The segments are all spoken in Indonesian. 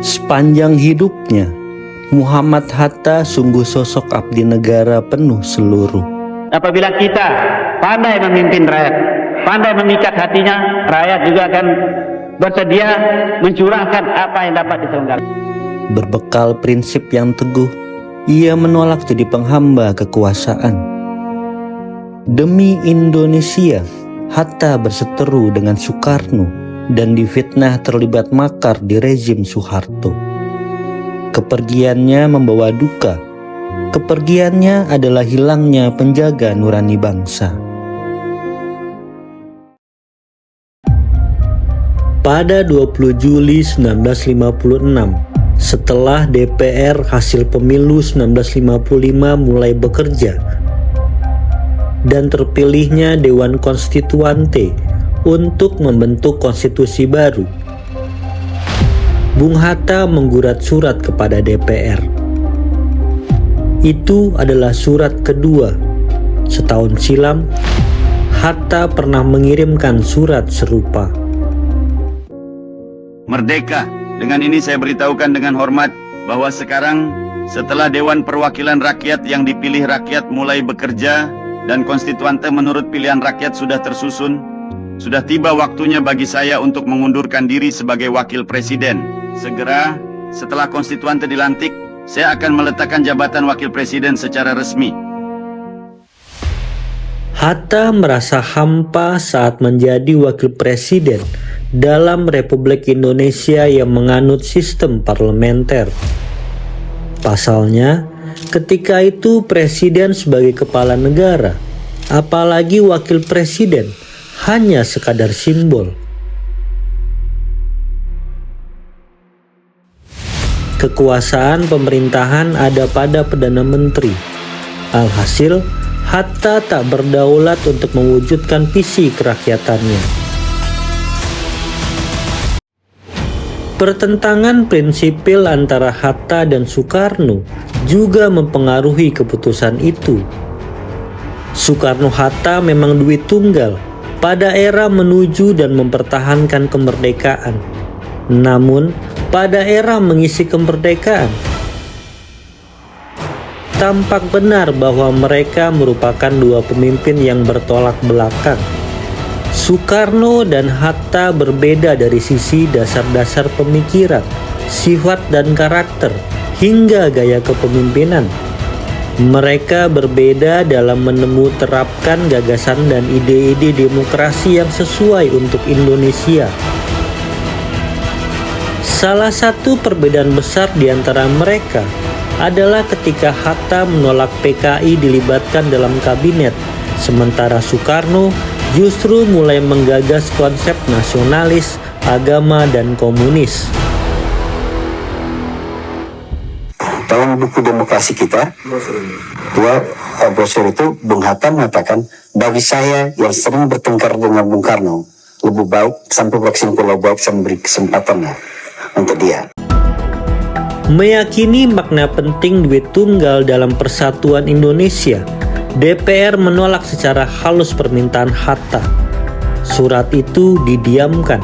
Sepanjang hidupnya, Muhammad Hatta sungguh sosok abdi negara penuh seluruh. Apabila kita pandai memimpin rakyat, pandai memikat hatinya, rakyat juga akan bersedia mencurahkan apa yang dapat diselenggarakan. Berbekal prinsip yang teguh, ia menolak jadi penghamba kekuasaan. Demi Indonesia, Hatta berseteru dengan Soekarno dan difitnah terlibat makar di rezim Soeharto. Kepergiannya membawa duka. Kepergiannya adalah hilangnya penjaga nurani bangsa. Pada 20 Juli 1956, setelah DPR hasil pemilu 1955 mulai bekerja dan terpilihnya Dewan Konstituante untuk membentuk konstitusi baru, Bung Hatta menggurat surat kepada DPR. Itu adalah surat kedua. Setahun silam, Hatta pernah mengirimkan surat serupa. Merdeka. Dengan ini saya beritahukan dengan hormat bahwa sekarang setelah Dewan Perwakilan Rakyat yang dipilih rakyat mulai bekerja dan konstituante menurut pilihan rakyat sudah tersusun, sudah tiba waktunya bagi saya untuk mengundurkan diri sebagai wakil presiden. Segera setelah konstituante dilantik, saya akan meletakkan jabatan wakil presiden secara resmi. Hatta merasa hampa saat menjadi wakil presiden dalam Republik Indonesia yang menganut sistem parlementer. Pasalnya, ketika itu presiden sebagai kepala negara, apalagi wakil presiden, hanya sekadar simbol. Kekuasaan pemerintahan ada pada Perdana Menteri. Alhasil, Hatta tak berdaulat untuk mewujudkan visi kerakyatannya. Pertentangan prinsipil antara Hatta dan Soekarno juga mempengaruhi keputusan itu. Soekarno-Hatta memang duit tunggal pada era menuju dan mempertahankan kemerdekaan. Namun, pada era mengisi kemerdekaan, tampak benar bahwa mereka merupakan dua pemimpin yang bertolak belakang. Soekarno dan Hatta berbeda dari sisi dasar-dasar pemikiran, sifat dan karakter, hingga gaya kepemimpinan. Mereka berbeda dalam terapkan gagasan dan ide-ide demokrasi yang sesuai untuk Indonesia. Salah satu perbedaan besar di antara mereka adalah ketika Hatta menolak PKI dilibatkan dalam kabinet, sementara Soekarno justru mulai menggagas konsep nasionalis, agama, dan komunis. Dalam buku demokrasi kita, brosur itu Bung Hatta mengatakan, bagi saya yang sering bertengkar dengan Bung Karno, lebih baik sampai berkesimpulan lebih baik saya memberi kesempatan untuk dia. Meyakini makna penting duit tunggal dalam persatuan Indonesia, DPR menolak secara halus permintaan Hatta. Surat itu didiamkan.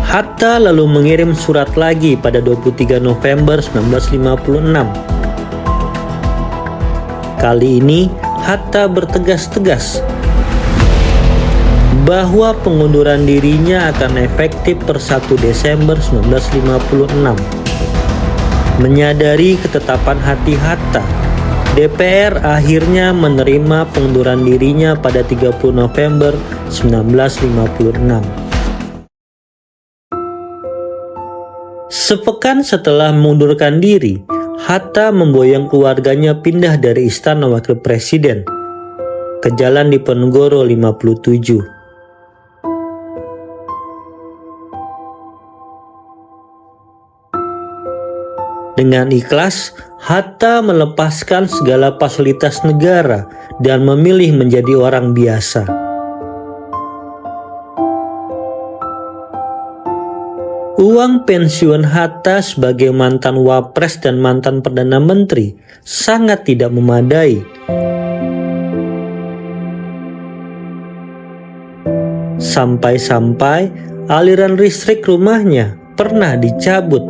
Hatta lalu mengirim surat lagi pada 23 November 1956. Kali ini Hatta bertegas-tegas bahwa pengunduran dirinya akan efektif per 1 Desember 1956. Menyadari ketetapan hati Hatta, DPR akhirnya menerima pengunduran dirinya pada 30 November 1956. Sepekan setelah mengundurkan diri, Hatta memboyong keluarganya pindah dari Istana Wakil Presiden ke Jalan Diponegoro 57. Dengan ikhlas, Hatta melepaskan segala fasilitas negara dan memilih menjadi orang biasa. Uang pensiun Hatta sebagai mantan wapres dan mantan perdana menteri sangat tidak memadai. Sampai-sampai aliran listrik rumahnya pernah dicabut.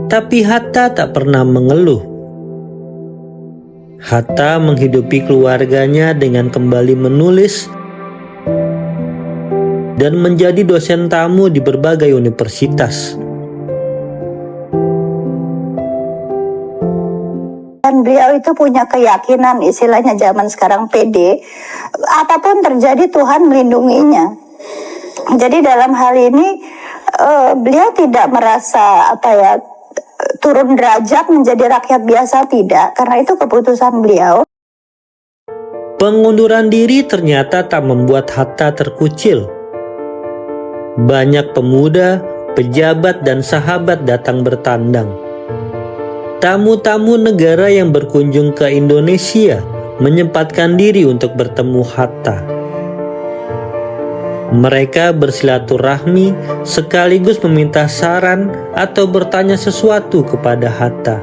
Tapi Hatta tak pernah mengeluh. Hatta menghidupi keluarganya dengan kembali menulis dan menjadi dosen tamu di berbagai universitas. Dan beliau itu punya keyakinan, istilahnya zaman sekarang pede, apapun terjadi Tuhan melindunginya. Jadi dalam hal ini beliau tidak merasa turun derajat menjadi rakyat biasa, tidak, karena itu keputusan beliau. Pengunduran diri ternyata tak membuat Hatta terkucil. Banyak pemuda, pejabat, dan sahabat datang bertandang. Tamu-tamu negara yang berkunjung ke Indonesia menyempatkan diri untuk bertemu Hatta. Mereka bersilaturahmi sekaligus meminta saran atau bertanya sesuatu kepada Hatta.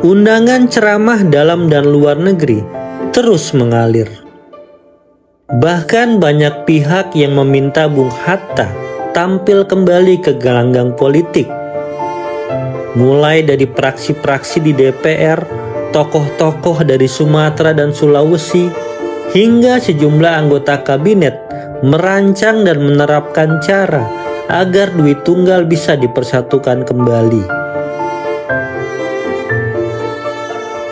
Undangan ceramah dalam dan luar negeri terus mengalir. Bahkan banyak pihak yang meminta Bung Hatta tampil kembali ke gelanggang politik. Mulai dari praksi-praksi di DPR, tokoh-tokoh dari Sumatera dan Sulawesi, hingga sejumlah anggota kabinet merancang dan menerapkan cara agar duit tunggal bisa dipersatukan kembali.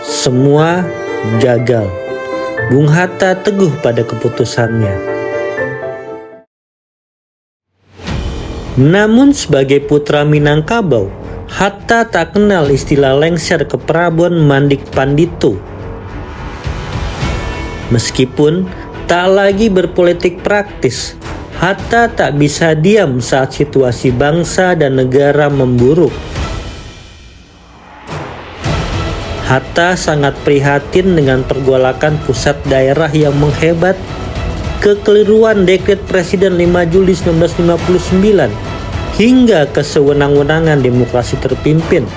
Semua gagal. Bung Hatta teguh pada keputusannya. Namun sebagai putra Minangkabau, Hatta tak kenal istilah lengser ke Prabon Mandik Pandito. Meskipun tak lagi berpolitik praktis, Hatta tak bisa diam saat situasi bangsa dan negara memburuk. Hatta sangat prihatin dengan pergolakan pusat daerah yang menghebat, kekeliruan dekret Presiden 5 Juli 1959, hingga kesewenang-wenangan demokrasi terpimpin.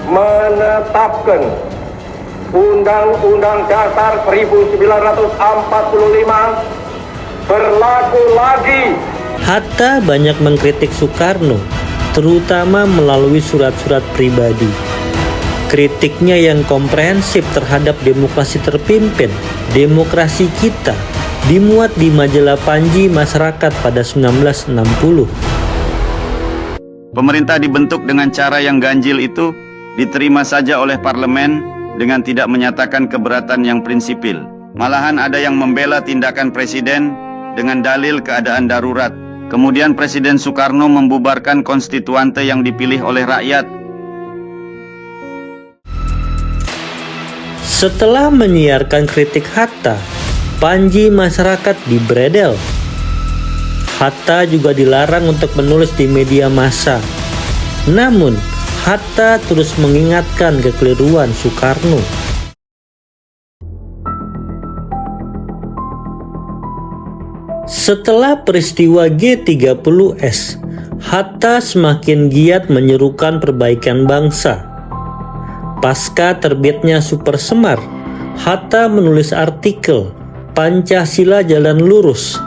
Menetapkan Undang-Undang Dasar 1945 berlaku lagi. Hatta banyak mengkritik Soekarno, terutama melalui surat-surat pribadi. Kritiknya yang komprehensif terhadap demokrasi terpimpin, demokrasi kita, dimuat di majalah Panji Masyarakat pada 1960. Pemerintah dibentuk dengan cara yang ganjil itu diterima saja oleh parlemen dengan tidak menyatakan keberatan yang prinsipil. Malahan ada yang membela tindakan presiden dengan dalil keadaan darurat. Kemudian Presiden Soekarno membubarkan konstituante yang dipilih oleh rakyat. Setelah menyiarkan kritik Hatta, Panji Masyarakat dibredel. Hatta juga dilarang untuk menulis di media massa. Namun, Hatta terus mengingatkan kekeliruan Soekarno. Setelah peristiwa G30S, Hatta semakin giat menyerukan perbaikan bangsa. Pasca terbitnya Super Semar, Hatta menulis artikel Pancasila Jalan Lurus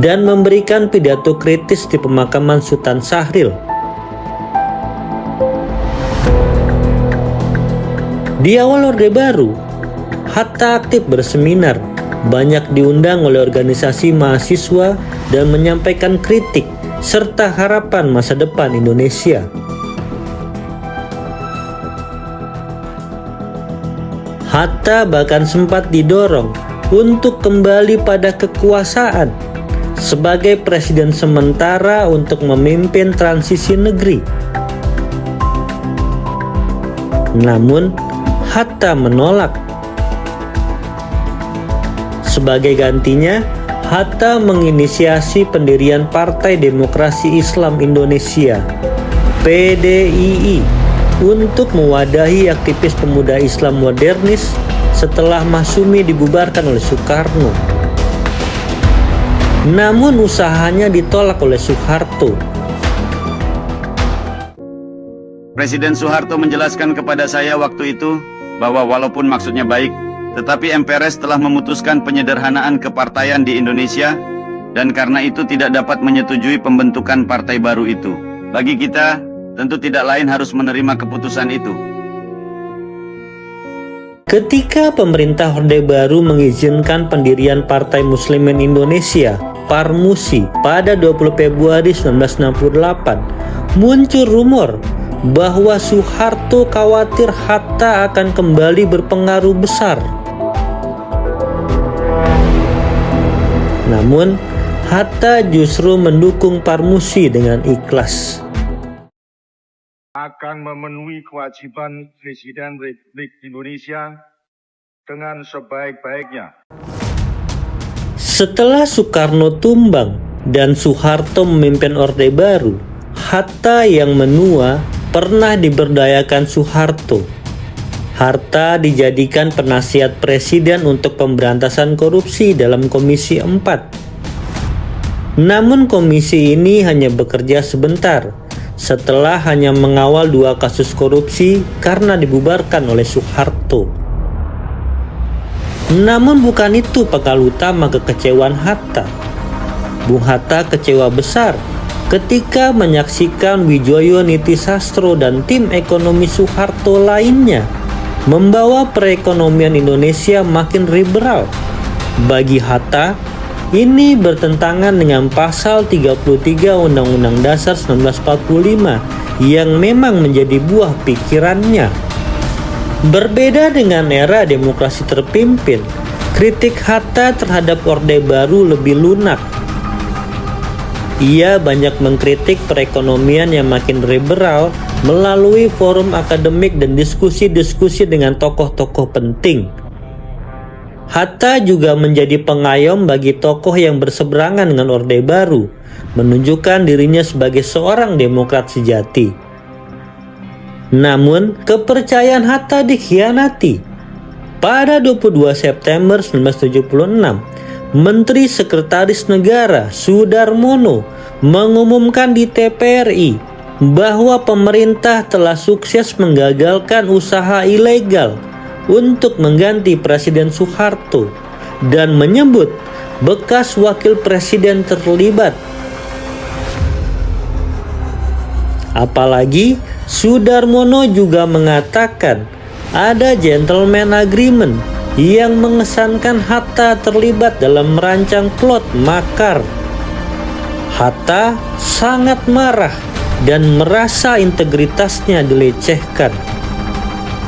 dan memberikan pidato kritis di pemakaman Sultan Syahrir. Di awal Orde Baru, Hatta aktif berseminar, banyak diundang oleh organisasi mahasiswa dan menyampaikan kritik serta harapan masa depan Indonesia. Hatta bahkan sempat didorong untuk kembali pada kekuasaan sebagai presiden sementara untuk memimpin transisi negeri. Namun, Hatta menolak. Sebagai gantinya, Hatta menginisiasi pendirian Partai Demokrasi Islam Indonesia (PDII) untuk mewadahi aktivis pemuda Islam modernis setelah Masyumi dibubarkan oleh Soekarno. Namun usahanya ditolak oleh Soeharto. Presiden Soeharto menjelaskan kepada saya waktu itu bahwa walaupun maksudnya baik, Tetapi MPRS telah memutuskan penyederhanaan kepartaian di Indonesia dan karena itu tidak dapat menyetujui pembentukan partai baru itu. Bagi kita, tentu tidak lain harus menerima keputusan itu. Ketika pemerintah Orde Baru mengizinkan pendirian Partai Muslimin Indonesia, Parmusi, pada 20 Februari 1968, muncul rumor bahwa Soeharto khawatir Hatta akan kembali berpengaruh besar. Namun, Hatta justru mendukung Parmusi dengan ikhlas. Akan memenuhi kewajiban Presiden Republik Indonesia dengan sebaik-baiknya. Setelah Soekarno tumbang dan Soeharto memimpin Orde Baru, Hatta yang menua pernah diberdayakan Soeharto. Hatta dijadikan penasihat presiden untuk pemberantasan korupsi dalam Komisi 4. Namun komisi ini hanya bekerja sebentar, setelah hanya mengawal 2 kasus korupsi karena dibubarkan oleh Soeharto. Namun bukan itu pangkal utama kekecewaan Hatta. Bung Hatta kecewa besar ketika menyaksikan Widjojo Nitisastro dan tim ekonomi Soeharto lainnya membawa perekonomian Indonesia makin liberal. Bagi Hatta, ini bertentangan dengan pasal 33 Undang-Undang Dasar 1945 yang memang menjadi buah pikirannya. Berbeda dengan era demokrasi terpimpin, kritik Hatta terhadap Orde Baru lebih lunak. Ia banyak mengkritik perekonomian yang makin liberal melalui forum akademik dan diskusi-diskusi dengan tokoh-tokoh penting. Hatta juga menjadi pengayom bagi tokoh yang berseberangan dengan Orde Baru, menunjukkan dirinya sebagai seorang demokrat sejati. Namun, kepercayaan Hatta dikhianati. Pada 22 September 1976, Menteri Sekretaris Negara Sudarmono mengumumkan di TPRI bahwa pemerintah telah sukses menggagalkan usaha ilegal untuk mengganti Presiden Soeharto dan menyebut bekas wakil presiden terlibat. Apalagi Sudarmono juga mengatakan ada gentleman agreement yang mengesankan Hatta terlibat dalam merancang plot makar. Hatta sangat marah dan merasa integritasnya dilecehkan.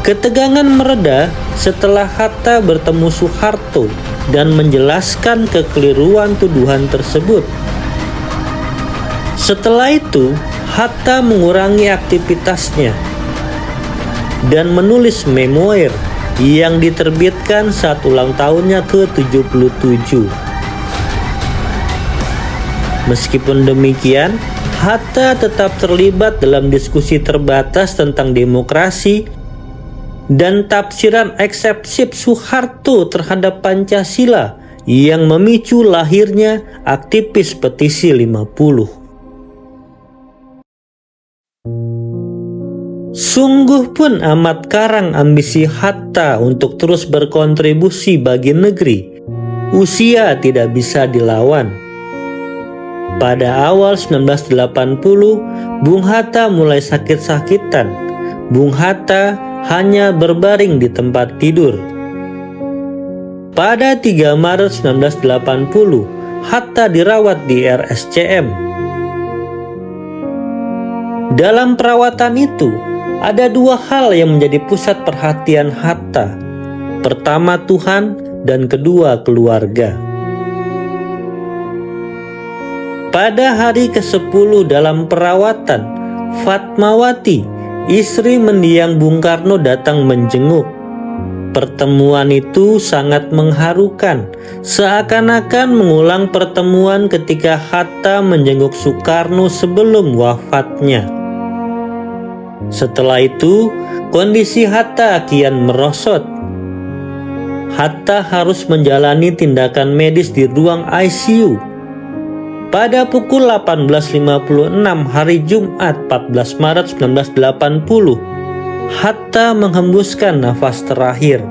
Ketegangan mereda setelah Hatta bertemu Soeharto dan menjelaskan kekeliruan tuduhan tersebut. Setelah itu, Hatta mengurangi aktivitasnya dan menulis memoir yang diterbitkan saat ulang tahunnya ke-77. Meskipun demikian, Hatta tetap terlibat dalam diskusi terbatas tentang demokrasi dan tafsiran eksepsif Soeharto terhadap Pancasila yang memicu lahirnya aktivis petisi 50. Sungguh pun amat karang ambisi Hatta untuk terus berkontribusi bagi negeri. Usia tidak bisa dilawan. Pada awal 1980, Bung Hatta mulai sakit-sakitan. Bung Hatta hanya berbaring di tempat tidur. Pada 3 Maret 1980, Hatta dirawat di RSCM. Dalam perawatan itu, ada 2 hal yang menjadi pusat perhatian Hatta. Pertama Tuhan dan kedua keluarga. Pada hari ke-10 dalam perawatan, Fatmawati, istri mendiang Bung Karno, datang menjenguk. Pertemuan itu sangat mengharukan, seakan-akan mengulang pertemuan ketika Hatta menjenguk Soekarno sebelum wafatnya. Setelah itu, kondisi Hatta kian merosot. Hatta harus menjalani tindakan medis di ruang ICU. Pada pukul 18.56 hari Jumat 14 Maret 1980, Hatta menghembuskan nafas terakhir.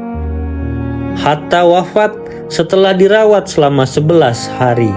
Hatta wafat setelah dirawat selama 11 hari.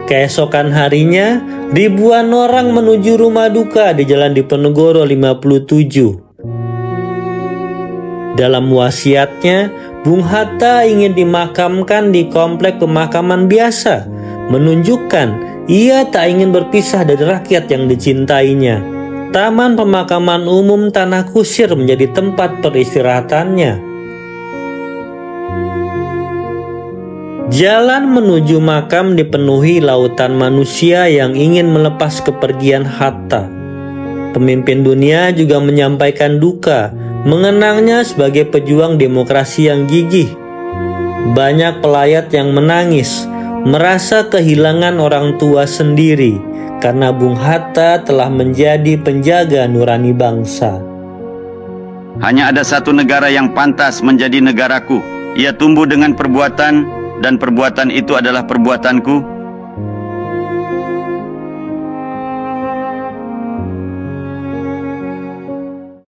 Keesokan harinya, ribuan orang menuju rumah duka di Jalan Diponegoro 57. Dalam wasiatnya, Bung Hatta ingin dimakamkan di komplek pemakaman biasa, menunjukkan ia tak ingin berpisah dari rakyat yang dicintainya. Taman Pemakaman Umum Tanah Kusir menjadi tempat peristirahatannya. Jalan menuju makam dipenuhi lautan manusia yang ingin melepas kepergian Hatta. Pemimpin dunia juga menyampaikan duka, mengenangnya sebagai pejuang demokrasi yang gigih. Banyak pelayat yang menangis, merasa kehilangan orang tua sendiri karena Bung Hatta telah menjadi penjaga nurani bangsa. Hanya ada satu negara yang pantas menjadi negaraku. Ia tumbuh dengan perbuatan, dan perbuatan itu adalah perbuatanku,